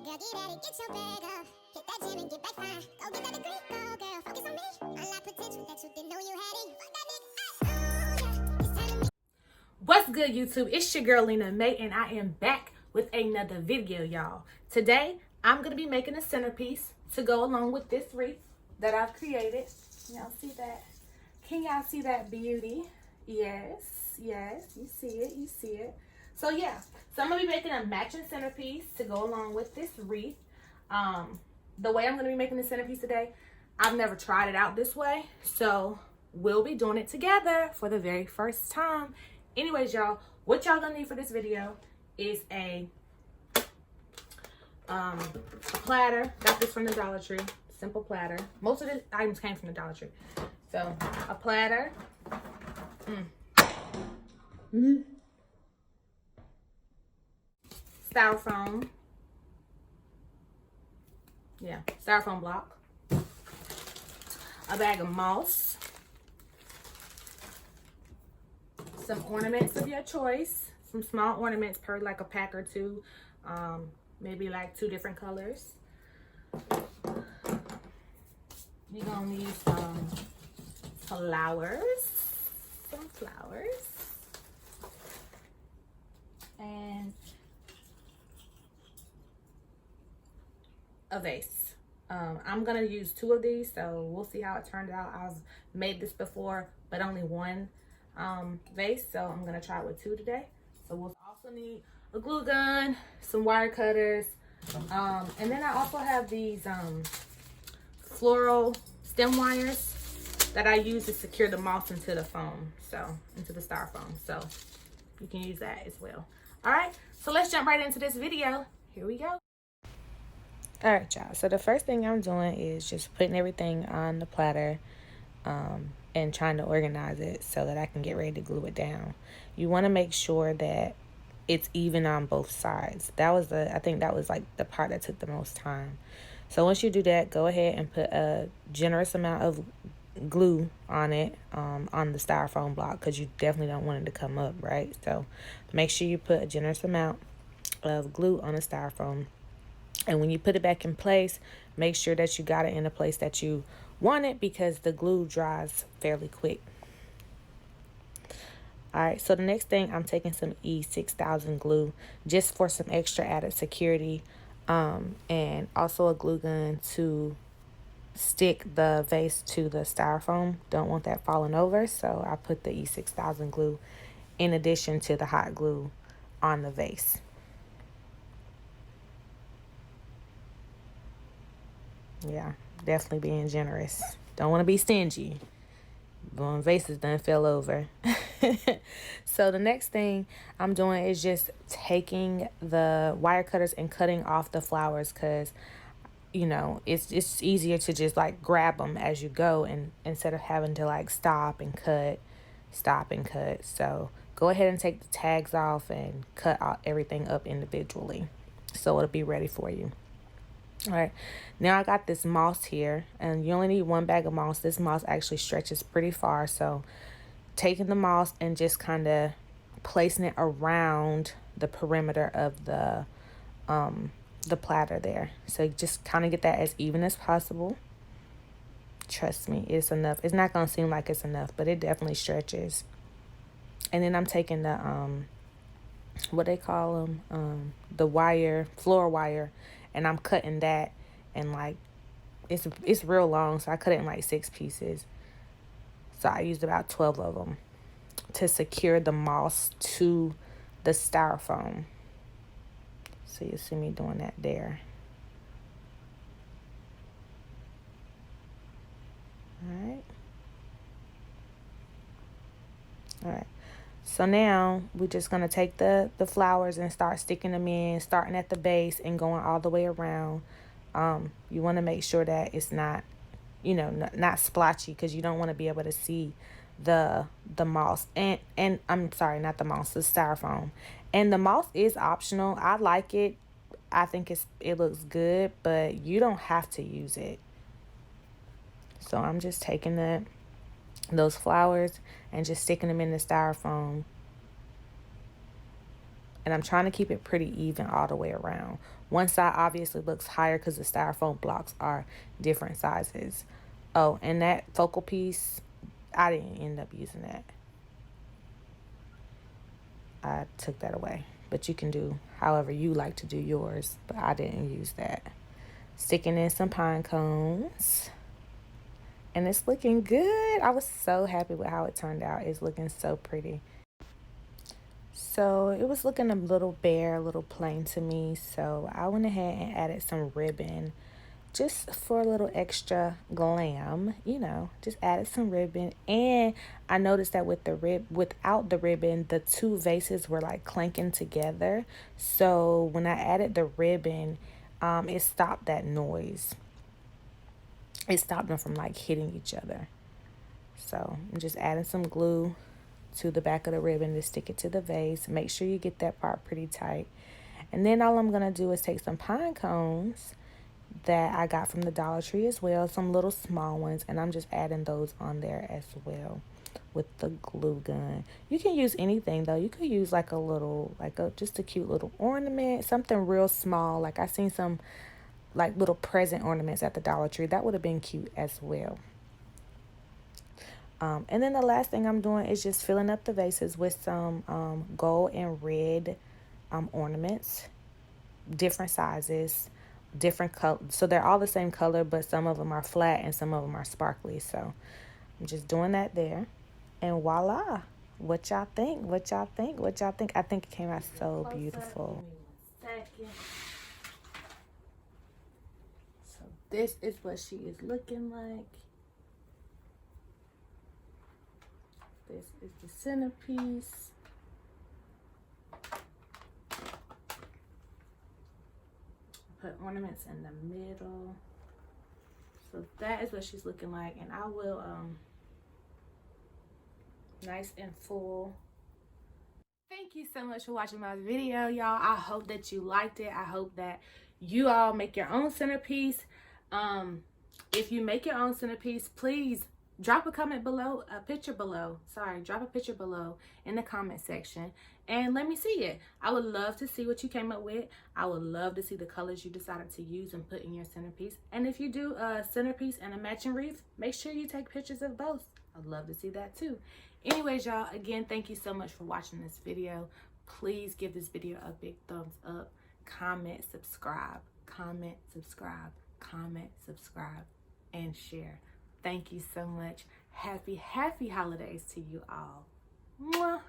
Girl, get at it, get your bag up. Hit that gym and get back fine. Go get that degree, go girl, focus on me. Unlock potential that you didn't know you had it. Fuck that nigga. Oh yeah, it's time to meet. What's good, YouTube? It's your girl Lena May, and I am back with another video, y'all. Today I'm gonna be making a centerpiece to go along with this wreath that I've created. Y'all see that? Can y'all see that beauty? Yes, you see it. So yeah, so I'm gonna be making a matching centerpiece to go along with this wreath. The way I'm gonna be making the centerpiece today, I've never tried it out this way, so we'll be doing it together for the very first time. Anyways, y'all, what y'all gonna need for this video is a platter. Got this from the Dollar Tree. Simple platter. Most of the items came from the Dollar Tree. So a platter. Styrofoam. Yeah, styrofoam block. A bag of moss. Some ornaments of your choice. Some small ornaments, per like a pack or two. Maybe like 2 different colors. You're gonna need some flowers. And a vase. I'm gonna use 2 of these, so we'll see how it turned out. I've made this before, but only one vase, so I'm gonna try it with 2 today. So we'll also need a glue gun, some wire cutters, and then I also have these floral stem wires that I use to secure the moss into the foam, so into the styrofoam, so you can use that as well. All right, so let's jump right into this video. Here we go. All right, y'all, so the first thing I'm doing is just putting everything on the platter and trying to organize it so that I can get ready to glue it down. You want to make sure that it's even on both sides. I think that was like the part that took the most time. So once you do that, go ahead and put a generous amount of glue on it, on the styrofoam block, because you definitely don't want it to come up, right? So make sure you put a generous amount of glue on the styrofoam. And when you put it back in place, make sure that you got it in the place that you want it, because the glue dries fairly quick. All right, so the next thing, I'm taking some E6000 glue just for some extra added security, and also a glue gun to stick the vase to the styrofoam. Don't want that falling over, so I put the E6000 glue in addition to the hot glue on the vase. Yeah, definitely being generous. Don't want to be stingy. Going vases done fell over. So the next thing I'm doing is just taking the wire cutters and cutting off the flowers, because you know it's easier to just like grab them as you go, and instead of having to like stop and cut. So go ahead and take the tags off and cut everything up individually so it'll be ready for you. All right, now I got this moss here, and you only need 1 bag of moss. This moss actually stretches pretty far, so taking the moss and just kind of placing it around the perimeter of the platter there. So just kind of get that as even as possible. Trust me, it's enough. It's not gonna seem like it's enough, but it definitely stretches. And then I'm taking the what they call them, the wire, floor wire, and I'm cutting that, and like it's real long, so I cut it in like 6 pieces. So I used about 12 of them to secure the moss to the styrofoam. So you see me doing that there. All right. So now we're just going to take the flowers and start sticking them in, starting at the base and going all the way around. You want to make sure that it's not, you know, not splotchy, because you don't want to be able to see the moss. And I'm sorry, not the moss, the styrofoam. And the moss is optional. I like it. I think it looks good, but you don't have to use it. So I'm just taking those flowers and just sticking them in the styrofoam And I'm trying to keep it pretty even all the way around. One side obviously looks higher because the styrofoam blocks are different sizes. Oh, and that focal piece, I didn't end up using that. I took that away. But you can do however you like to do yours. But I didn't use that. Sticking in some pine cones. And it's looking good. I was so happy with how it turned out. It's looking so pretty. So it was looking a little bare, a little plain to me. So I went ahead and added some ribbon just for a little extra glam, just added some ribbon. And I noticed that without the ribbon, the two vases were like clanking together. So when I added the ribbon, it stopped that noise. It stopped them from like hitting each other. So I'm just adding some glue to the back of the ribbon to stick it to the vase. Make sure you get that part pretty tight. And then all I'm going to do is take some pine cones that I got from the Dollar Tree as well, some little small ones, and I'm just adding those on there as well with the glue gun. You can use anything though. You could use like just a cute little ornament, something real small. Like I seen some like little present ornaments at the Dollar Tree. That would have been cute as well. And then the last thing I'm doing is just filling up the vases with some gold and red ornaments, different sizes, different color. So they're all the same color, but some of them are flat and some of them are sparkly. So I'm just doing that there. And voila. What y'all think? What y'all think? What y'all think? I think it came out so beautiful. So this is what she is looking like. This is the centerpiece. Put ornaments in the middle. So that is what she's looking like. And I will, nice and full. Thank you so much for watching my video, y'all. I hope that you liked it. I hope that you all make your own centerpiece. If you make your own centerpiece, please drop a comment below, drop a picture below in the comment section and let me see it. I would love to see what you came up with. I would love to see the colors you decided to use and put in your centerpiece. And if you do a centerpiece and a matching wreath, make sure you take pictures of both. I'd love to see that too. Anyways, y'all, again, thank you so much for watching this video. Please give this video a big thumbs up. Comment, subscribe, comment, subscribe, comment, subscribe, and share. Thank you so much. Happy holidays to you all. Mwah.